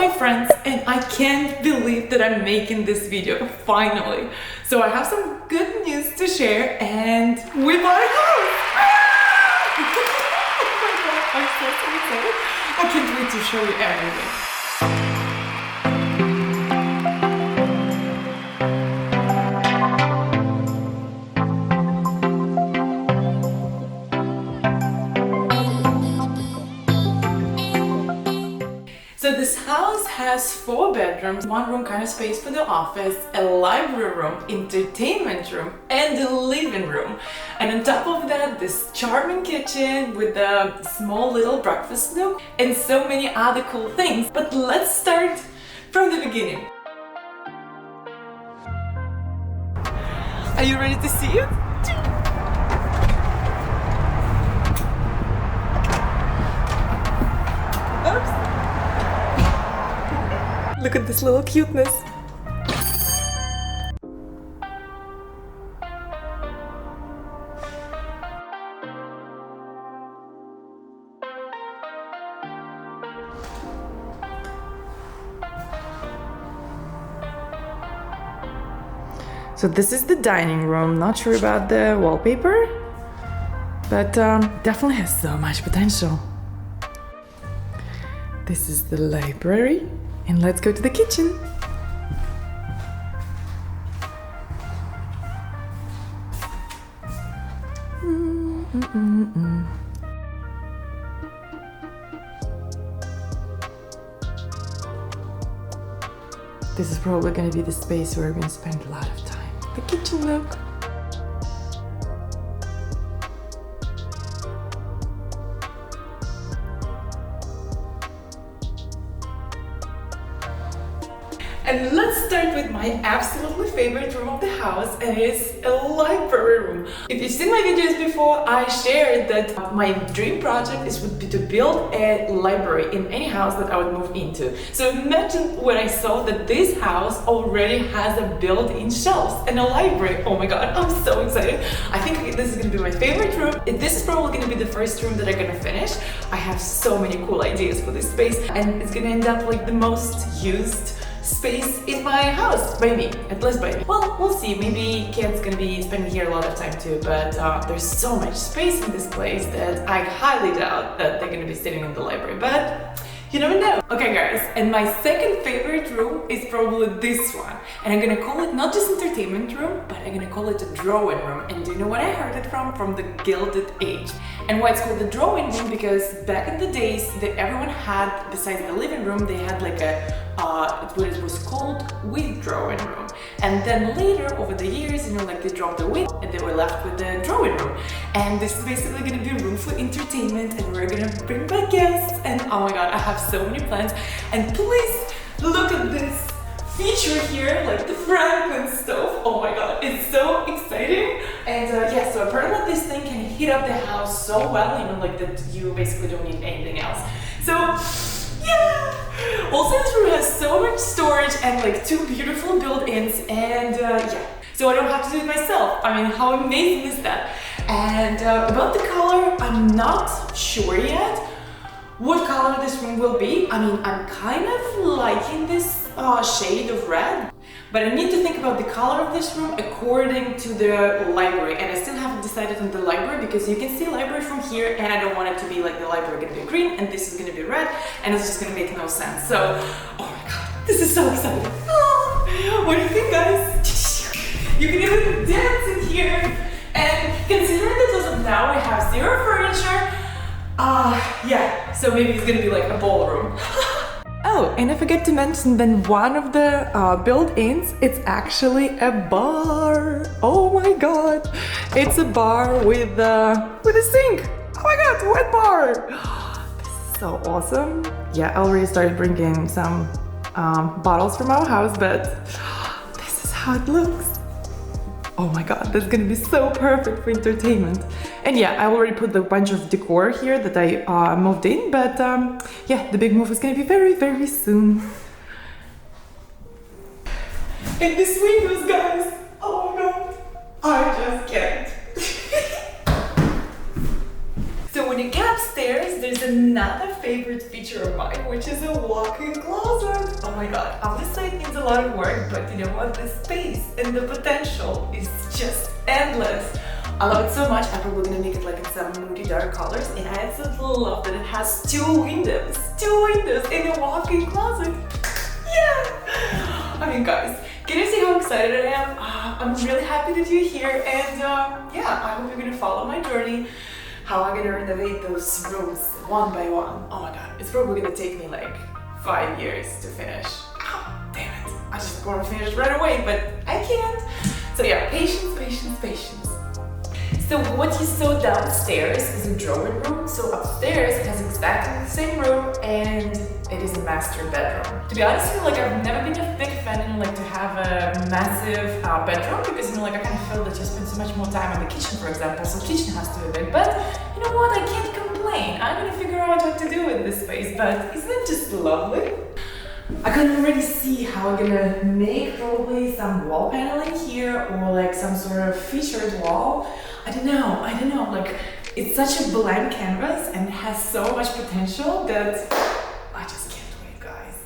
my friends, and I can't believe that I'm making this video finally. So I have some good news to share, and we bought a house! Oh my god, I'm so excited. I can't wait to show you everything. So this house has 4 bedrooms, 1 room kind of space for the office, a library room, entertainment room, and a living room. And on top of that, this charming kitchen with a small little breakfast nook and so many other cool things. But let's start from the beginning. Are you ready to see it? Oops. Look at this little cuteness. So this is the dining room. Not sure about the wallpaper, but definitely has so much potential. This is the library. And let's go to the kitchen. This is probably going to be the space where we're going to spend a lot of time. The kitchen look. And let's start with my absolutely favorite room of the house, and it is a library room. If you've seen my videos before, I shared that my dream project would be to build a library in any house that I would move into. So imagine when I saw that this house already has a built-in shelves and a library. Oh my god, I'm so excited. I think this is going to be my favorite room. This is probably going to be the first room that I'm going to finish. I have so many cool ideas for this space, and it's going to end up like the most used space in my house, by me, at least by me. Well, we'll see, maybe kids gonna be spending here a lot of time too, but there's so much space in this place that I highly doubt that they're gonna be sitting in the library, but you never know. Okay guys, and my second favorite room is probably this one, and I'm gonna call it not just entertainment room, but I'm gonna call it a drawing room. And do you know what I heard it from? From the Gilded Age. And why it's called the drawing room? Because back in the days that everyone had, besides the living room, they had like a what it was called withdrawing room. And then later, over the years, you know, like they dropped the wig and they were left with the drawing room. And this is basically gonna be a room for entertainment, and we're gonna bring back guests. And oh my god, I have so many plans. And please look at this feature here, like the Franklin stove. Oh my god, it's so exciting. And yeah, so apparently this thing can heat up the house so well, you know, like that you basically don't need anything else. So yeah. Also, this room has so much storage and like 2 beautiful built-ins, and yeah, so I don't have to do it myself. I mean, how amazing is that? And about the color, I'm not sure yet what color this room will be. I mean, I'm kind of liking this shade of red, but I need to think about the color of this room according to the library, and I still haven't decided on the library, because you can see library from here, and I don't want it to be like the library gonna be green and this is gonna be red, and it's just gonna make no sense. So, oh my god, this is so exciting. Oh, what do you think, guys? You can even dance in here, and considering that as of now we have 0 furniture, yeah, so maybe it's gonna be like a ballroom. Oh, and I forgot to mention that one of the built-ins, it's actually a bar. Oh my god, it's a bar with a sink. Oh my god, wet bar. This is so awesome. Yeah, I already started bringing some bottles from our house, but this is how it looks. Oh my god, that's gonna be so perfect for entertainment. And yeah, I already put a bunch of decor here that I moved in, but yeah, the big move is gonna be very, very soon. And these windows, guys, oh my god, I just can't. So when you get upstairs, there's another favorite feature of mine, which is a walk-in closet. Oh my god, obviously it needs a lot of work, but you know what? The space and the potential is just endless. I love it so much. I'm probably gonna make it like in some moody dark colors, and I absolutely love that it has two windows in a walk-in closet. Yeah! I mean, guys, can you see how excited I am? I'm really happy that you're here, and yeah, I hope you're gonna follow my journey, how I'm gonna renovate those rooms one by one. Oh my god, it's probably gonna take me like 5 years to finish. Oh, damn it, I just want to finish right away, but I can't. So yeah, patience, patience, patience. So what you saw downstairs is a drawing room. So upstairs it has exactly the same room, and it is a master bedroom. To be honest, like I've never been a big fan, like to have a massive bedroom, because like I kind of feel that you spend so much more time in the kitchen, for example. So kitchen has to be big, but you know what? I can't complain. I'm gonna figure out what to do with this space. But isn't it just lovely? I can already see how I'm gonna make probably some wall paneling here, or like some sort of featured wall. I don't know, like it's such a blank canvas and it has so much potential that I just can't wait, guys.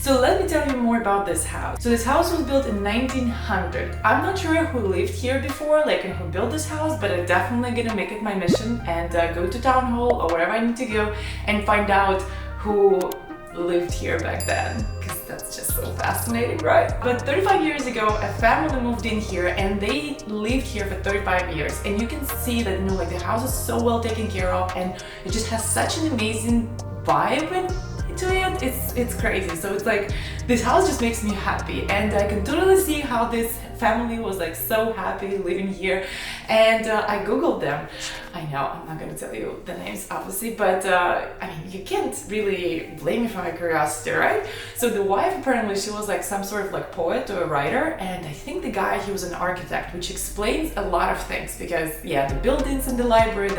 So let me tell you more about this house. So this house was built in 1900. I'm not sure who lived here before, like who built this house, but I'm definitely gonna make it my mission and go to town hall or wherever I need to go and find out who lived here back then, because that's just so fascinating, right? But 35 years ago, a family moved in here and they lived here for 35 years. And you can see that, you know, like the house is so well taken care of, and it just has such an amazing vibe to it. It's crazy. So it's like this house just makes me happy, and I can totally see how this family was like so happy living here. And I googled them. I know I'm not gonna tell you the names obviously, but I mean, you can't really blame me for my curiosity, right? So the wife, apparently she was like some sort of like poet or a writer, and I think the guy, he was an architect, which explains a lot of things, because yeah, the buildings and the library,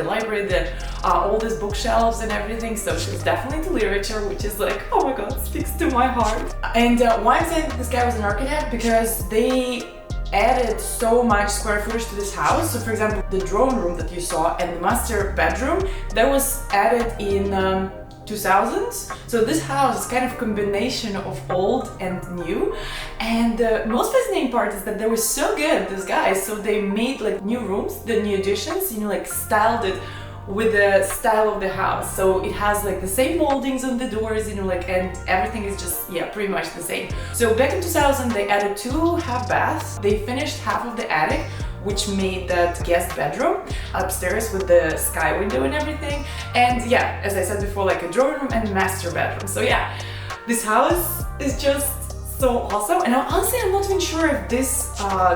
all these bookshelves and everything. So she was definitely into literature, which is like, oh my god, speaks to my heart. And why I'm saying that this guy was an architect, because they added so much square footage to this house. So for example, the drawing room that you saw and the master bedroom, that was added in 2000s. So this house is kind of a combination of old and new. And the most fascinating part is that they were so good, these guys, so they made like new rooms, the new additions, you know, like styled it with the style of the house. So it has like the same moldings on the doors, you know, like, and everything is just, yeah, pretty much the same. So back in 2000, they added 2 half baths. They finished half of the attic, which made that guest bedroom upstairs with the sky window and everything. And yeah, as I said before, like a drawing room and master bedroom. So yeah, this house is just so awesome. And honestly, I'm not even sure if this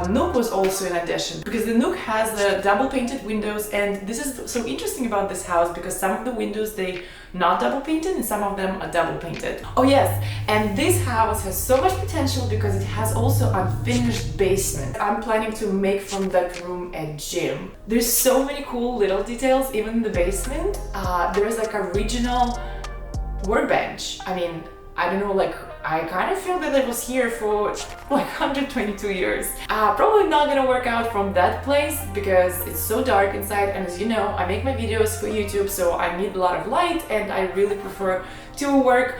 nook was also an addition, because the nook has the double painted windows, and this is so interesting about this house because some of the windows, they not double painted and some of them are double painted. Oh yes, and this house has so much potential because it has also unfinished basement. I'm planning to make from that room a gym. There's so many cool little details even in the basement. There is like a regional workbench. I mean, I don't know, like I kind of feel that it was here for like 122 years. Probably not gonna work out from that place because it's so dark inside, and as you know, I make my videos for YouTube, so I need a lot of light, and I really prefer to work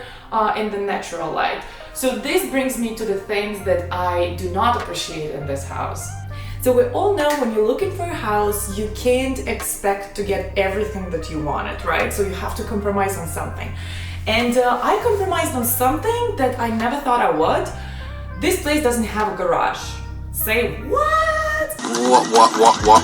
in the natural light. So this brings me to the things that I do not appreciate in this house. So we all know when you're looking for a house, you can't expect to get everything that you wanted, right? So you have to compromise on something. And I compromised on something that I never thought I would. This place doesn't have a garage. Say what?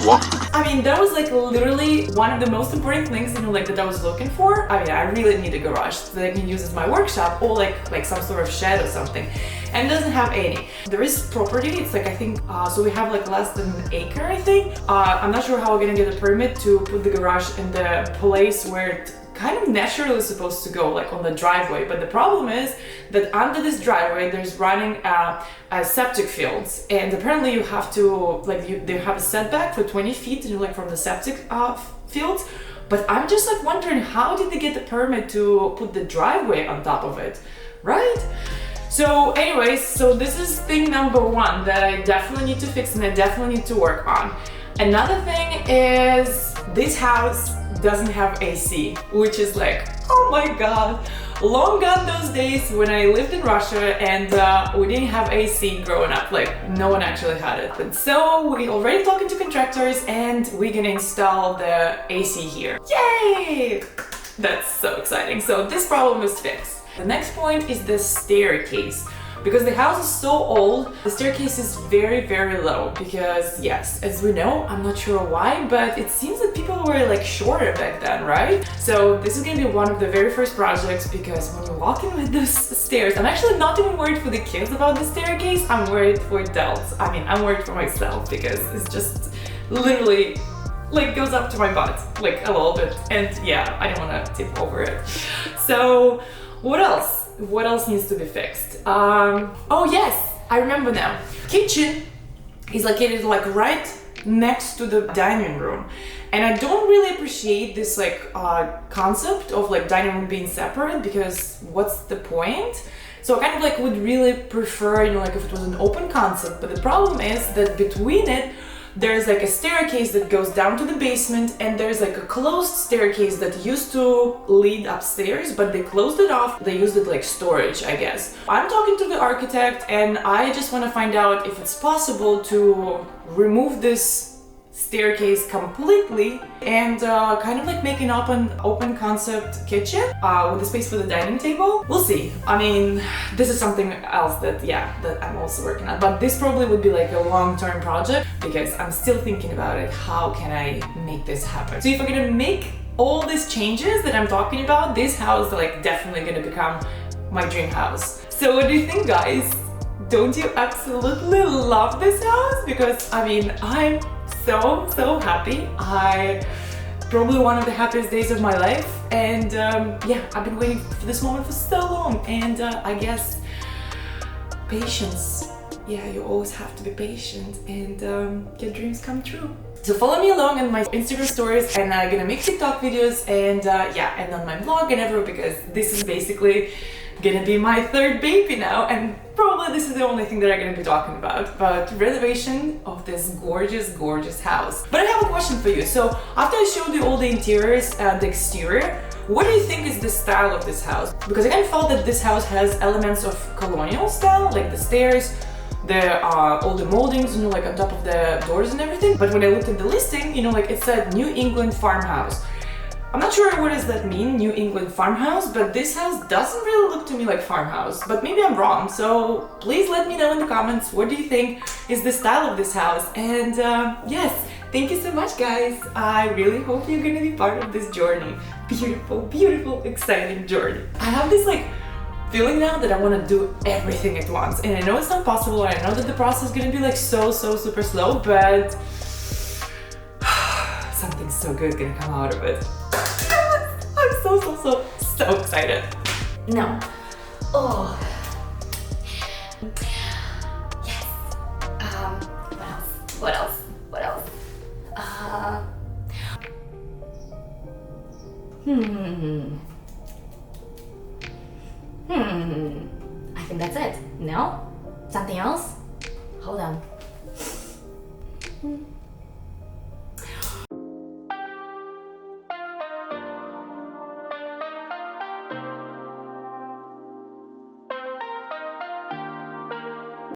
What? I mean, that was like literally one of the most important things, you know, like that I was looking for. I mean, I really need a garage that I can use as my workshop or like some sort of shed or something. And it doesn't have any. There is property, it's like, I think, so we have like less than an acre, I think. I'm not sure how we're gonna get a permit to put the garage in the place where it kind of naturally supposed to go like on the driveway, but the problem is that under this driveway there's running septic fields, and apparently you have to they have a setback for 20 feet, you know, like from the septic fields. But I'm just like wondering, how did they get the permit to put the driveway on top of it, right? So anyways, so this is thing number one that I definitely need to fix and I definitely need to work on. Another thing is this house doesn't have AC, which is like, oh my god, long gone those days when I lived in Russia and we didn't have AC growing up, like no one actually had it. But so we already talking to contractors and we're gonna install the AC here. Yay! That's so exciting. So this problem is fixed. The next point is the staircase. Because the house is so old, the staircase is very, very low because yes, as we know, I'm not sure why, but it seems that people were like shorter back then, right? So this is gonna be one of the very first projects, because when you walk in with those stairs, I'm actually not even worried for the kids about the staircase, I'm worried for adults. I mean, I'm worried for myself because it's just literally like goes up to my butt, like a little bit. And yeah, I don't wanna tip over it. So what else? What else needs to be fixed? Oh yes, I remember now. Kitchen is located like right next to the dining room. And I don't really appreciate this like concept of like dining room being separate, because what's the point? So I kind of like would really prefer, you know, like if it was an open concept, but the problem is that between it, there's like a staircase that goes down to the basement, and there's like a closed staircase that used to lead upstairs, but they closed it off. They used it like storage, I guess. I'm talking to the architect and I just want to find out if it's possible to remove this staircase completely and kind of like make an open concept kitchen with a space for the dining table. We'll see. I mean, this is something else that I'm also working on, but this probably would be like a long-term project because I'm still thinking about it. How can I make this happen? So if I'm gonna make all these changes that I'm talking about, this house is like definitely gonna become my dream house. So what do you think, guys? Don't you absolutely love this house? Because I mean, I'm so happy. Probably one of the happiest days of my life, and yeah, I've been waiting for this moment for so long, and I guess patience. Yeah, you always have to be patient and get dreams come true. So follow me along on my Instagram stories, and I'm gonna make TikTok videos, and yeah, and on my vlog and everywhere, because this is basically gonna be my third baby now, and probably this is the only thing that I'm gonna be talking about renovation of this gorgeous house. But I have a question for you. So after I showed you all the interiors and the exterior, what do you think is the style of this house? Because I kind of felt that this house has elements of colonial style, like the stairs, all the moldings, you know, like on top of the doors and everything. But when I looked at the listing, you know, like it said New England farmhouse. I'm not sure what does that mean, New England farmhouse, but this house doesn't really look to me like farmhouse, but maybe I'm wrong. So please let me know in the comments, what do you think is the style of this house? And yes, thank you so much, guys. I really hope you're gonna be part of this journey. Beautiful, exciting journey. I have this like feeling now that I want to do everything at once, and I know it's not possible. I know that the process is gonna be like so super slow, but something so good gonna come out of it. I'm so excited. No. Oh. Yes. What else? I think that's it. No? Something else? Hold on.